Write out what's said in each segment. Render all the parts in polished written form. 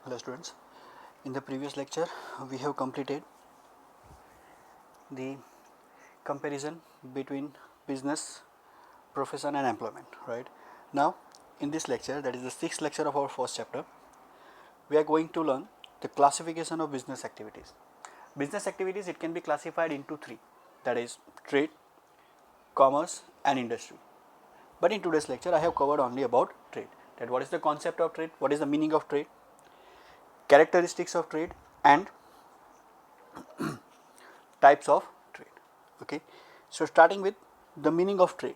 Hello students, in the previous lecture we have completed the comparison between business, profession and employment, right. Now in this lecture, that is the 6th lecture of our first chapter, we are going to learn the classification of business activities. Business activities, it can be classified into 3, that is trade, commerce and industry. But in today's lecture I have covered only about trade, that what is the concept of trade, what is the meaning of trade, characteristics of trade and types of trade. Okay. So starting with the meaning of trade.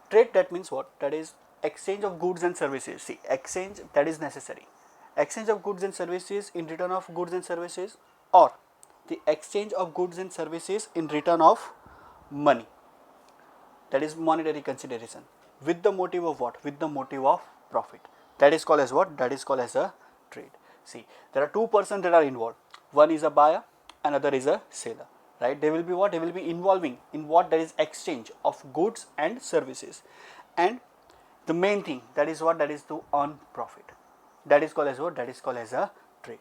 Trade, that means what? That is exchange of goods and services. See, exchange, that is necessary. Exchange of goods and services in return of goods and services, or the exchange of goods and services in return of money. That is monetary consideration. With the motive of what? With the motive of profit. That is called as what? That is called as a trade. See, there are two persons that are involved. One is a buyer, another is a seller. Right? They will be what? They will be involving in what? That is exchange of goods and services. And the main thing, that is what? That is to earn profit. That is called as what? That is called as a trade.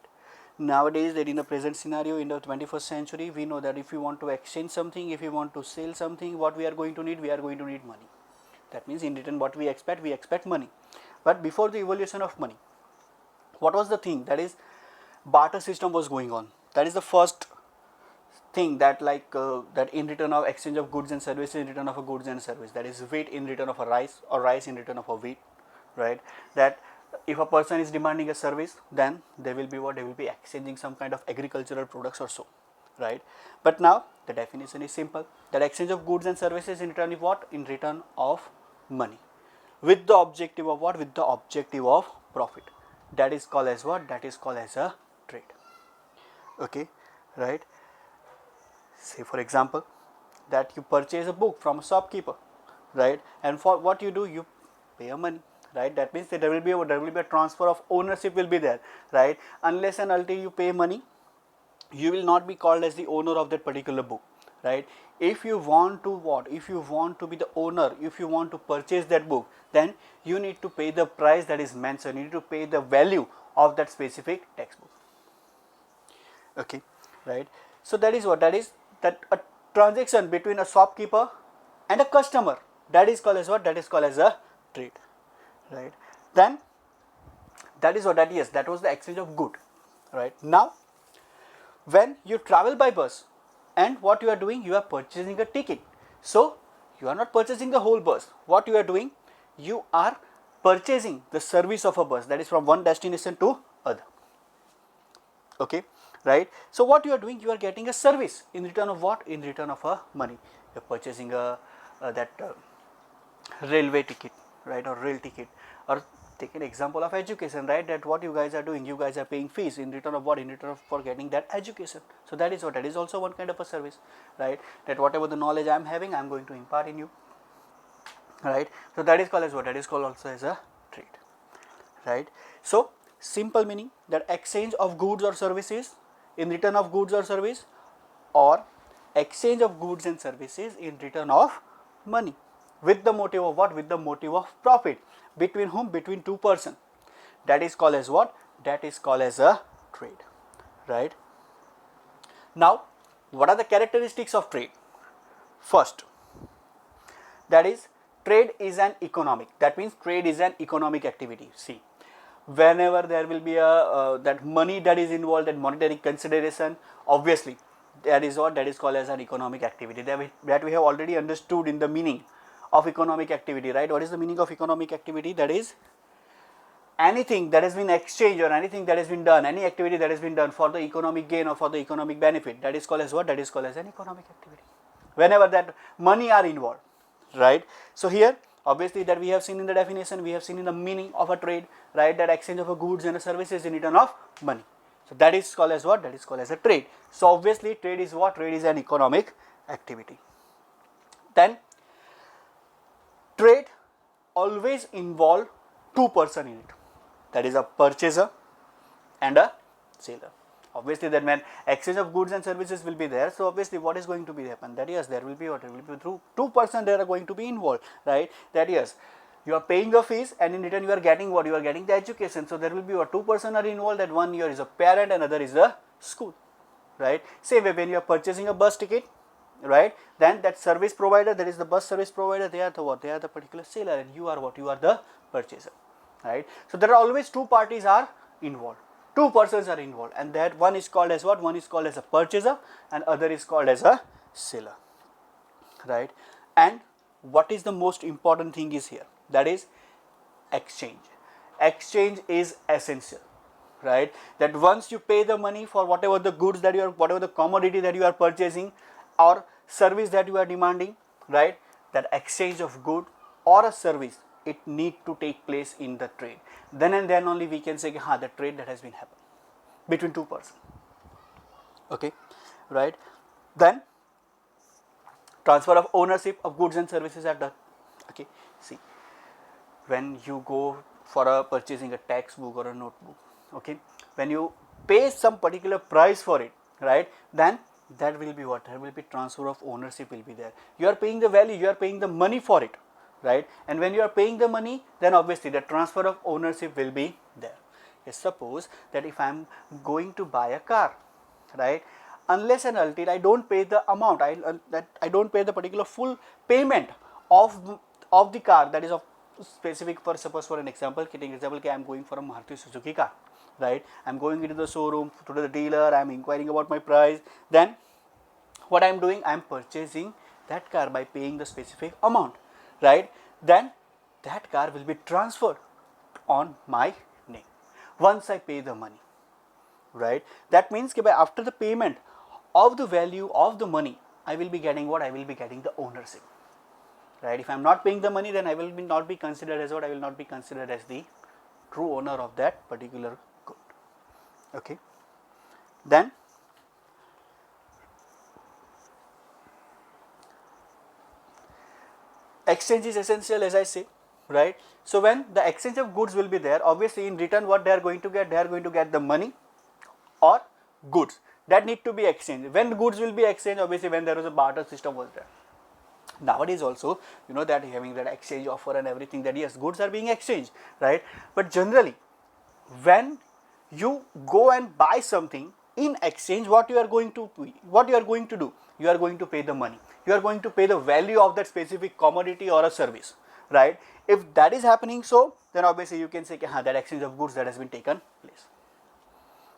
Nowadays, that in the present scenario, in the 21st century, we know that if we want to exchange something, if we want to sell something, what we are going to need? We are going to need money. That means in return what we expect money. But before the evolution of money, what was the thing? That is barter system was going on. That is the first thing, that that in return of exchange of goods and services, in return of a goods and service, that is wheat in return of a rice, or rice in return of a wheat, right. That if a person is demanding a service, then they will be what? They will be exchanging some kind of agricultural products or so, right. But now the definition is simple, that exchange of goods and services in return of what? In return of money, with the objective of what? With the objective of profit. That is called as what? That is called as a trade. Okay, right. Say for example, that you purchase a book from a shopkeeper, right, and for what you do, you pay a money, right. That means that there will be a transfer of ownership will be there, right. Unless and until you pay money, you will not be called as the owner of that particular book, right. If you want to what? If you want to be the owner, if you want to purchase that book, then you need to pay the price that is mentioned, you need to pay the value of that specific textbook. Okay, right. So that is what? That is that a transaction between a shopkeeper and a customer, that is called as what? That is called as a trade, right. Then that is what? That yes, that was the exchange of good, right. Now when you travel by bus, and what you are doing? You are purchasing a ticket. So you are not purchasing the whole bus. What you are doing? You are purchasing the service of a bus, that is from one destination to other. Okay, right. So what you are doing? You are getting a service in return of what? In return of a money. You are purchasing a railway ticket, right, or rail ticket, or take an example of education, right, that what you guys are doing? You guys are paying fees in return of what? In return of for getting that education. So that is what? That is also one kind of a service, right, that whatever the knowledge I am having, I am going to impart in you, right. So that is called as what? That is called also as a trade, right. So simple meaning, that exchange of goods or services in return of goods or service, or exchange of goods and services in return of money, with the motive of what? With the motive of profit. Between whom? Between two persons. That is called as what? That is called as a trade, right. Now what are the characteristics of trade? First, that is trade is an economic, that means trade is an economic activity. See, whenever there will be a that money that is involved, that monetary consideration, obviously that is what? That is called as an economic activity, that we have already understood in the meaning of economic activity, right. What is the meaning of economic activity? That is anything that has been exchanged, or anything that has been done, any activity that has been done for the economic gain or for the economic benefit, that is called as what? That is called as an economic activity, whenever that money are involved, right. So here obviously that we have seen in the definition, we have seen in the meaning of a trade, right, that exchange of a goods and a services in return of money. So that is called as what? That is called as a trade. So obviously trade is what? Trade is an economic activity. Then trade always involve two persons in it, that is a purchaser and a seller. Obviously that when exchange of goods and services will be there, so obviously what is going to be happen? That yes, there will be what? There will be through two persons that are going to be involved, right. That yes, You are paying the fees, and in return you are getting what? You are getting the education. So there will be what? Two persons are involved, that one here is a parent and other is a school, right? Same way when you are purchasing a bus ticket, right, then that service provider, that is the bus service provider, they are the what? They are the particular seller, and you are what? You are the purchaser, right? So there are always two parties are involved, two persons are involved, and that one is called as what? One is called as a purchaser and other is called as a seller, right? And what is the most important thing is here, that is exchange. Exchange is essential, right? That once you pay the money for whatever the goods that you are, whatever the commodity that you are purchasing or service that you are demanding, right, that exchange of good or a service, it need to take place in the trade. Then and then only we can say, ha, the trade that has been happened between two persons, okay, right? Then transfer of ownership of goods and services are done, okay. See, when you go for a purchasing a textbook or a notebook, okay, when you pay some particular price for it, right, then that will be what? There will be transfer of ownership will be there. You are paying the value, you are paying the money for it, right? And when you are paying the money, then obviously the transfer of ownership will be there. Yes, suppose that if I am going to buy a car, right, unless and until I don't pay the amount, I don't pay the particular full payment of the car, that is of specific, for suppose for an example, getting example, I am going for a Maruti Suzuki car, right? I am going into the showroom, to the dealer, I am inquiring about my price. Then what I am doing, I am purchasing that car by paying the specific amount, right? Then that car will be transferred on my name once I pay the money, right? That means that after the payment of the value of the money, I will be getting what? I will be getting the ownership, right? If I am not paying the money, then I will not be considered as what? I will not be considered as the true owner of that particular good, okay. Then exchange is essential, as I say, right? So when the exchange of goods will be there, obviously in return what they are going to get? They are going to get the money or goods that need to be exchanged. When goods will be exchanged? Obviously when there was a barter system was there. Nowadays also, you know, that having that exchange offer and everything, that yes, goods are being exchanged, right? But generally when you go and buy something, in exchange what you are going to do? You are going to pay the money, you are going to pay the value of that specific commodity or a service, right? If that is happening, so then obviously you can say, that exchange of goods that has been taken place,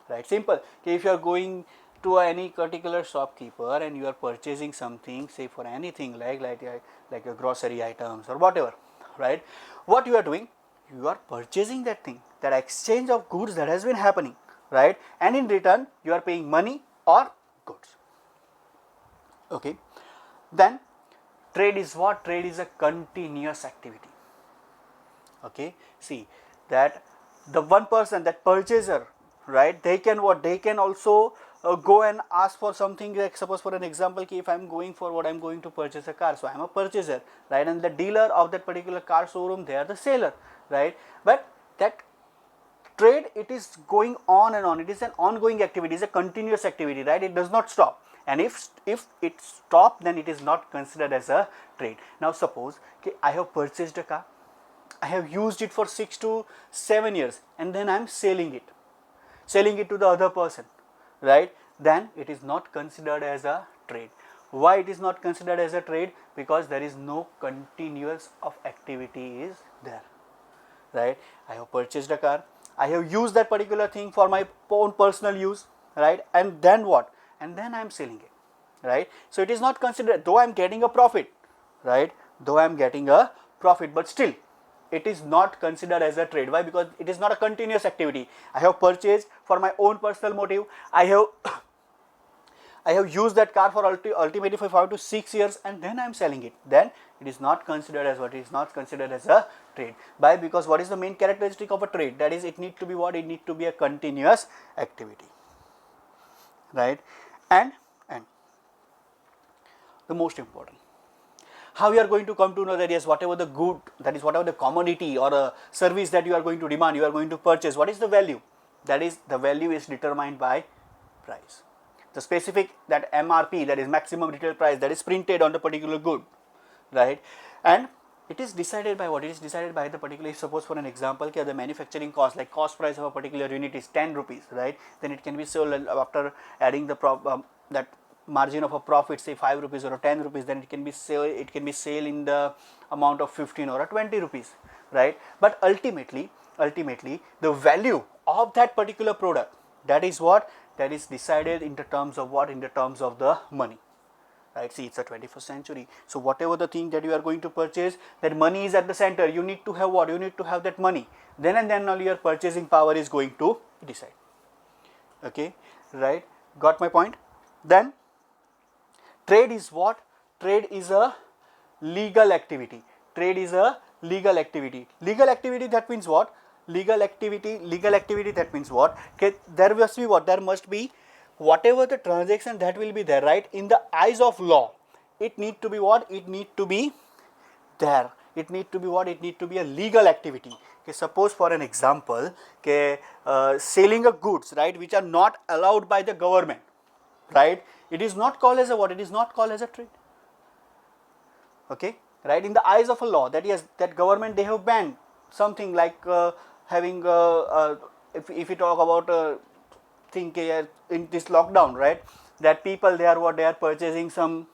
right? Simple. If you are going to any particular shopkeeper and you are purchasing something, say for anything like a grocery items or whatever, right? What you are doing? You are purchasing that thing, that exchange of goods that has been happening, right? And in return you are paying money or goods, okay. Then trade is what? Trade is a continuous activity, okay. See that the one person, that purchaser, right, they can what? They can also go and ask for something, like suppose for an example, if I am going for what? I am going to purchase a car, so I am a purchaser, right, and the dealer of that particular car showroom, they are the seller, right? But that trade, it is going on and on, it is an ongoing activity, it is a continuous activity, right? It does not stop, and if it stops, then it is not considered as a trade. Now suppose I have purchased a car, I have used it for 6 to 7 years, and then I am selling it to the other person, right? Then it is not considered as a trade. Why it is not considered as a trade? Because there is no continuous of activity is there, right? I have purchased a car, I have used that particular thing for my own personal use, right? And then what? And then I am selling it, right? So it is not considered, though I am getting a profit, right? Though I am getting a profit, but still it is not considered as a trade. Why? Because it is not a continuous activity. I have purchased for my own personal motive, I have used that car for ultimately for 5 to 6 years, and then I am selling it. Then it is not considered as what? It is not considered as a trade. Why? Because what is the main characteristic of a trade? That is, it need to be what? It need to be a continuous activity, right? And the most important, how you are going to come to know that yes, whatever the good, that is whatever the commodity or a service that you are going to demand, you are going to purchase, what is the value? That is, the value is determined by price. The specific, that MRP, that is maximum retail price, that is printed on the particular good, right? And It is decided by what? It is decided by the particular, suppose for an example, the manufacturing cost, like cost price of a particular unit is 10 rupees, right? Then it can be sold after adding the that margin of a profit, say 5 rupees or 10 rupees, then it can be sale in the amount of 15 or 20 rupees, right? But ultimately the value of that particular product, that is what? That is decided in the terms of what? In the terms of the money. Right, see, it's a 21st century. So whatever the thing that you are going to purchase, that money is at the center. You need to have what? You need to have that money. Then and then only your purchasing power is going to decide. Okay, right? Got my point? Then trade is what? Trade is a legal activity. Trade is a legal activity. Legal activity, that means what? Legal activity that means what? Okay, there must be what? There must be whatever the transaction that will be there, right? In the eyes of law, it need to be what? It need to be there. It need to be what? It need to be a legal activity. Okay, suppose for an example, okay, selling of goods, right, which are not allowed by the government, right? It is not called as a what? It is not called as a trade. Okay, right? In the eyes of a law, that yes, that government, they have banned something like having if we talk about think in this lockdown, right, that people, they are what? They are purchasing some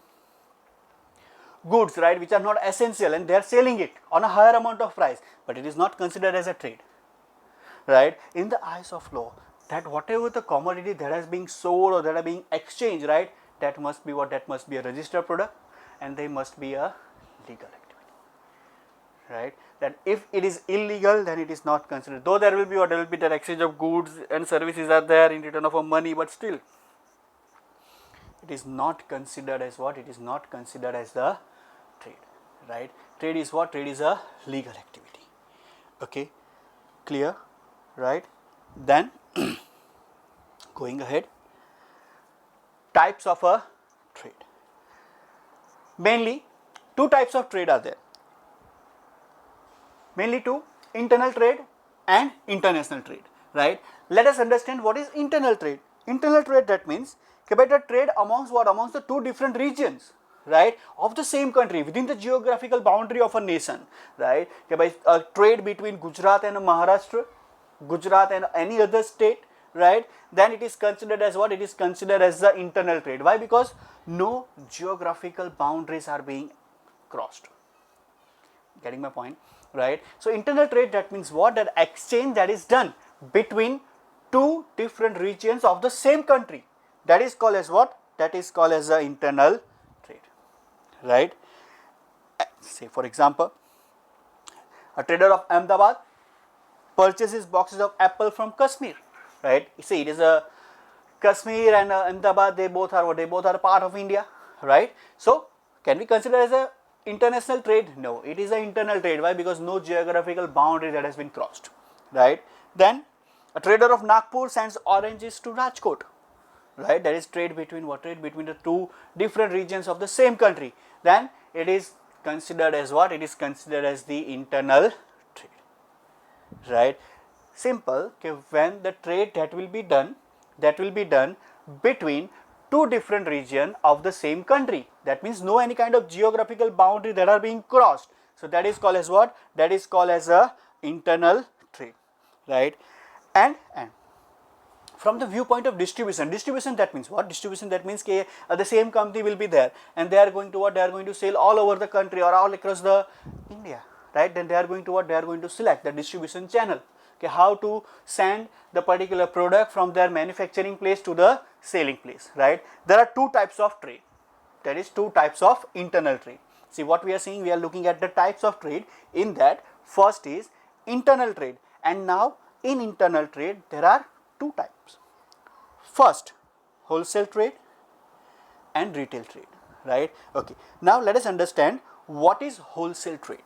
goods, right, which are not essential, and they are selling it on a higher amount of price, but it is not considered as a trade, right? In the eyes of law, that whatever the commodity that is being sold or that are being exchanged, right, that must be what? That must be a registered product, and they must be a legal activity, right? That if it is illegal, then it is not considered, though there will be what? There will be the exchange of goods and services are there in return of a money, but still it is not considered as what? It is not considered as the trade, right? Trade is what? Trade is a legal activity. Okay, clear, right? Then going ahead, types of a trade. Mainly two types of trade are there. Mainly two: internal trade and international trade, right? Let us understand what is internal trade. Internal trade, that means the trade amongst what? Amongst the two different regions, right, of the same country within the geographical boundary of a nation, right? By trade between Gujarat and Maharashtra, Gujarat and any other state, right? Then it is considered as what? It is considered as the internal trade. Why? Because no geographical boundaries are being crossed. Getting my point, right? So internal trade, that means what? That exchange that is done between two different regions of the same country, that is called as what? That is called as the internal trade, right? Say for example, a trader of Ahmedabad purchases boxes of apple from Kashmir, right? See, it is a Kashmir and Ahmedabad, they both are what? They both are part of India, right? So can we consider as a international trade? No, it is an internal trade. Why? Because no geographical boundary that has been crossed, right? Then a trader of Nagpur sends oranges to Rajkot, right? That is trade between what? Trade between the two different regions of the same country. Then it is considered as what? It is considered as the internal trade, right? Simple. Okay, when the trade that will be done between two different regions of the same country, that means no any kind of geographical boundary that are being crossed, so that is called as what? That is called as a internal trade, right? And from the viewpoint of distribution, that means what? Distribution, that means the same company will be there, and they are going to what? They are going to sell all over the country or all across the India, right? Then they are going to what? They are going to select the distribution channel. Okay, how to send the particular product from their manufacturing place to the selling place, right? There are two types of trade. That is two types of internal trade. See what we are seeing, we are looking at the types of trade. In that, first is internal trade, and now in internal trade there are two types. First, wholesale trade and retail trade, right? Okay, now let us understand what is wholesale trade.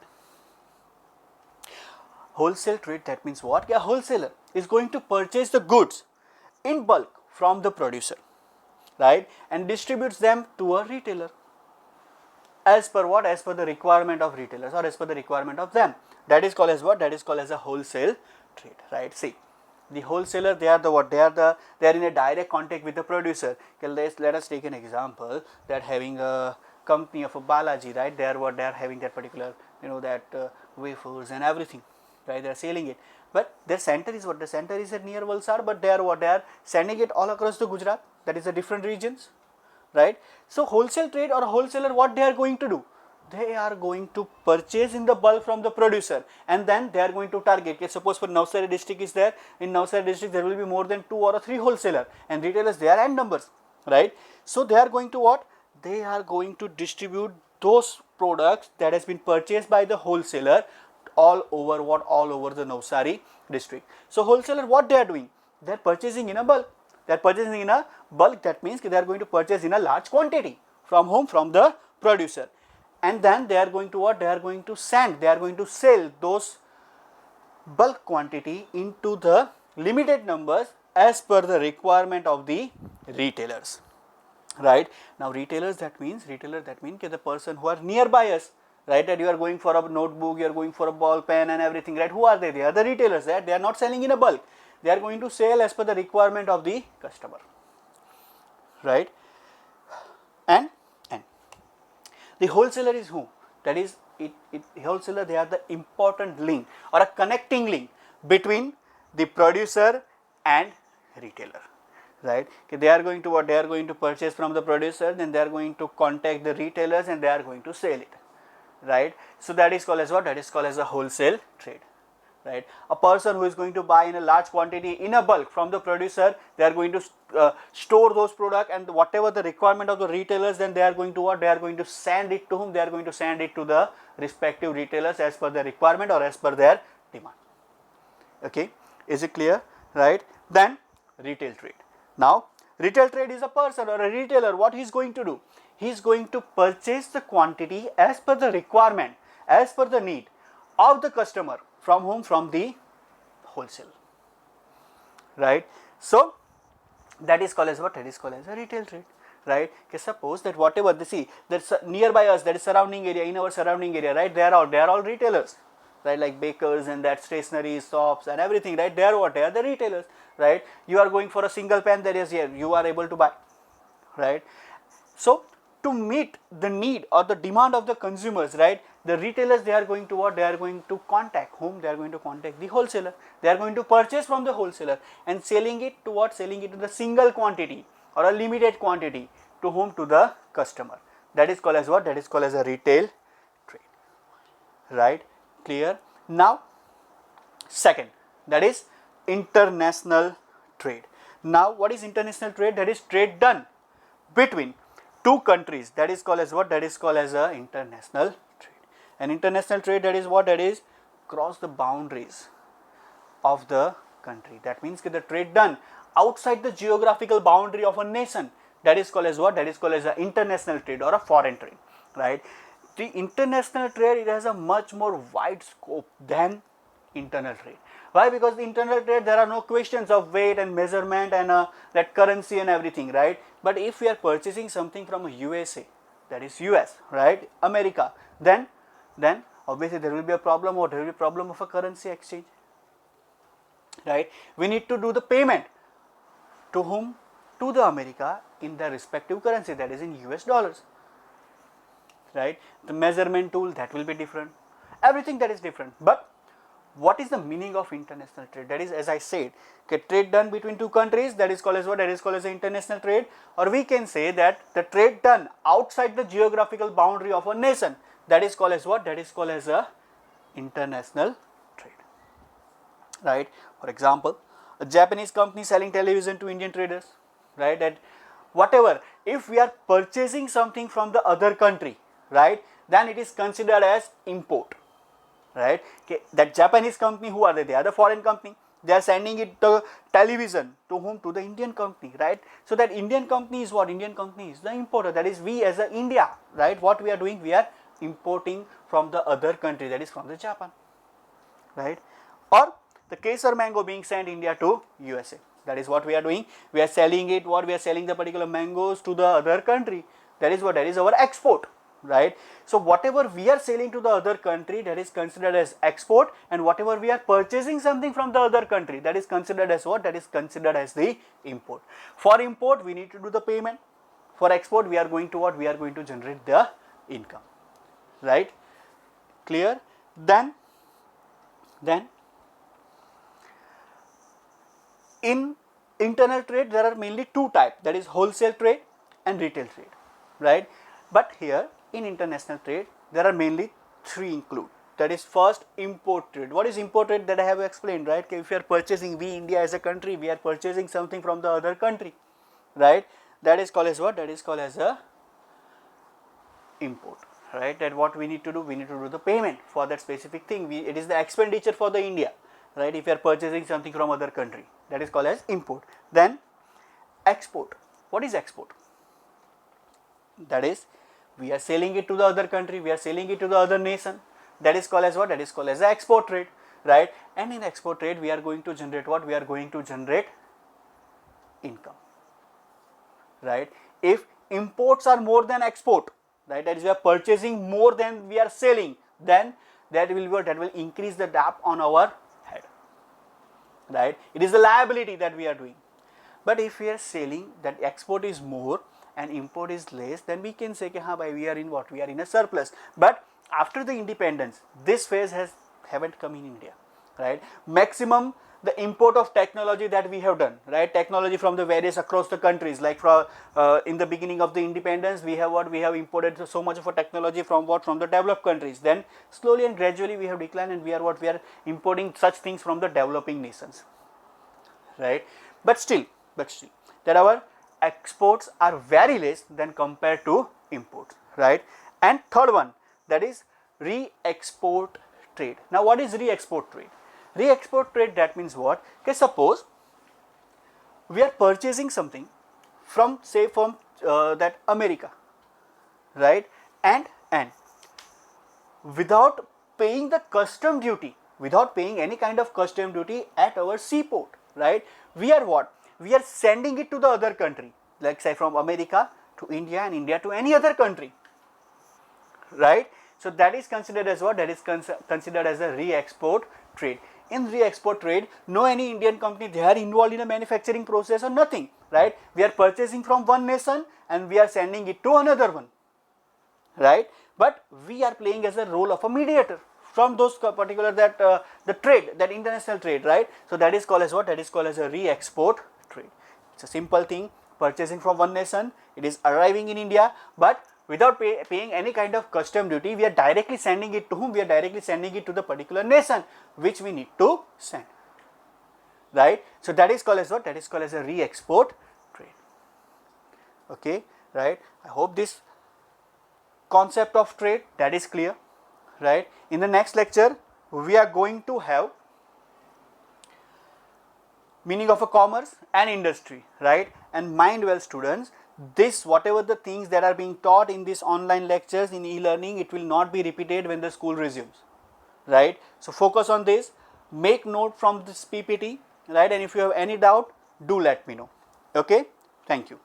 Wholesale trade, that means what? A wholesaler is going to purchase the goods in bulk from the producer, right, and distributes them to a retailer as per what? As per the requirement of retailers or as per the requirement of them. That is called as what? That is called as a wholesale trade, right? See, the wholesaler, they are the what? They are in a direct contact with the producer. Okay, let us take an example that having a company of a Balaji, right? They are having that particular, that wafers and everything, right? They are selling it, but their center is what? The center is at near Valsad, but they are sending it all across the Gujarat. That is the different regions, right? So wholesale trade or wholesaler, what they are going to do? They are going to purchase in the bulk from the producer, and then they are going to target. Suppose for Navsari district is there, in Navsari district there will be more than 2 or 3 wholesaler, and retailers they are n numbers, right? So they are going to what? They are going to distribute those products that has been purchased by the wholesaler all over what? All over the Navsari district. So wholesaler, what they are doing? They are purchasing in a bulk. They are purchasing in a bulk. That means they are going to purchase in a large quantity. From whom? From the producer. And then they are going to what? They are going to send, they are going to sell those bulk quantity into the limited numbers as per the requirement of the retailers, right? Now retailers, that means the person who are nearby us, right? That you are going for a notebook, you are going for a ball pen and everything, right? Who are they? They are the retailers, right? They are not selling in a bulk. They are going to sell as per the requirement of the customer, right? And the wholesaler is who? That is, wholesaler, they are the important link or a connecting link between the producer and retailer, right? Okay, they are going to what? They are going to purchase from the producer, then they are going to contact the retailers and they are going to sell it, right? So that is called as what? That is called as a wholesale trade, right? A person who is going to buy in a large quantity in a bulk from the producer, they are going to store those products, and whatever the requirement of the retailers, then they are going to what? They are going to send it to whom? They are going to send it to the respective retailers as per their requirement or as per their demand. Okay, is it clear, right? Then retail trade. Now retail trade is a person or a retailer. What he is going to do? He is going to purchase the quantity as per the requirement, as per the need of the customer. From whom? From the wholesale, right? So that is called as what? That is called as a retail trade, right? Okay, suppose that whatever they see that's nearby us, that is surrounding area, in our surrounding area, right? They are all retailers, right? Like bakers and that stationery shops and everything, right? They are what? They are the retailers, right? You are going for a single pen, that is here, you are able to buy, right? So to meet the need or the demand of the consumers, right? The retailers, they are going to what? They are going to contact whom? They are going to contact the wholesaler. They are going to purchase from the wholesaler and selling it to what? Selling it to the single quantity or a limited quantity to whom? To the customer. That is called as what? That is called as a retail trade, right? Clear? Now second, that is international trade. Now what is international trade? That is trade done between two countries. That is called as what? That is called as a international trade. And international trade, that is what? That is cross the boundaries of the country. That means the trade done outside the geographical boundary of a nation. That is called as what? That is called as an international trade or a foreign trade, right? The international trade, it has a much more wide scope than internal trade. Why? Because the internal trade, there are no questions of weight and measurement and that currency and everything, right? But if we are purchasing something from a USA, that is US, right? America, then obviously there will be a problem, or there will be a problem of a currency exchange, right? We need to do the payment to whom? To the America in their respective currency, that is in US dollars, right? The measurement tool, that will be different, everything that is different. But what is the meaning of international trade? That is, as I said, okay, trade done between two countries, that is called as what? That is called as international trade. Or we can say that the trade done outside the geographical boundary of a nation, that is called as what? That is called as a international trade, right? For example, a Japanese company selling television to Indian traders, right? That whatever, if we are purchasing something from the other country, right, then it is considered as import, right? Okay, that Japanese company, who are they? They are the foreign company. They are sending it the television to whom? To the Indian company, right? So that Indian company is what? Indian company is the importer. That is, we as a India, right? What we are doing? We are importing from the other country, that is from the Japan, right? Or the Kesar mango being sent India to USA, that is what we are doing. We are selling it, what? We are selling the particular mangoes to the other country. That is what? That is our export, right? So whatever we are selling to the other country, that is considered as export, and whatever we are purchasing something from the other country, that is considered as what? That is considered as the import. For import, we need to do the payment, For export, we are going to what? We are going to generate the income, right? Clear? Then in internal trade, there are mainly two types, that is wholesale trade and retail trade, right? But here in international trade, there are mainly three include. That is first, import trade. What is import trade? That I have explained, right? If you are purchasing, we India as a country, we are purchasing something from the other country, right? That is called as what? That is called as a import, right? That what we need to do? We need to do the payment for that specific thing. It is the expenditure for the India, right? If you are purchasing something from other country, that is called as import. Then export. What is export? That is, we are selling it to the other country, we are selling it to the other nation. That is called as what? That is called as export trade, right? And in export trade, we are going to generate what? We are going to generate income, right? If imports are more than export, right, that is, we are purchasing more than we are selling, then that will be what? That will increase the debt on our head, right? It is the liability that we are doing. But if we are selling, that export is more and import is less, then we can say, ha, bhai, we are in what? We are in a surplus. But after the independence, this phase haven't come in India, right? Maximum the import of technology that we have done, right? Technology from the various across the countries, like from in the beginning of the independence, we have what? We have imported so much of a technology from what? From the developed countries. Then slowly and gradually we have declined, and we are what? We are importing such things from the developing nations, right? But still, that our exports are very less than compared to imports, right? And third one, that is re-export trade. Now, what is re-export trade? Re-export trade, that means what? Okay, suppose we are purchasing something from, say, from that America, right? And without paying the custom duty, without paying any kind of custom duty at our seaport, right? We are what? We are sending it to the other country, like say from America to India and India to any other country, right? So that is considered as what? That is considered as a re-export trade. In re-export trade, no any Indian company, they are involved in a manufacturing process or nothing, right? We are purchasing from one nation and we are sending it to another one, right? But we are playing as a role of a mediator from those particular that the trade, that international trade, right? So that is called as what? That is called as a re-export trade. It's a simple thing, purchasing from one nation, it is arriving in India, but without paying any kind of custom duty, we are directly sending it to whom? We are directly sending it to the particular nation which we need to send, right? So that is called as what? That is called as a re-export trade. Okay, right? I hope this concept of trade, that is clear, right? In the next lecture, we are going to have meaning of a commerce and industry, right? And mind well, students, this whatever the things that are being taught in these online lectures in e-learning, it will not be repeated when the school resumes, right? So focus on this, make note from this PPT, right? And if you have any doubt, do let me know. Okay, thank you.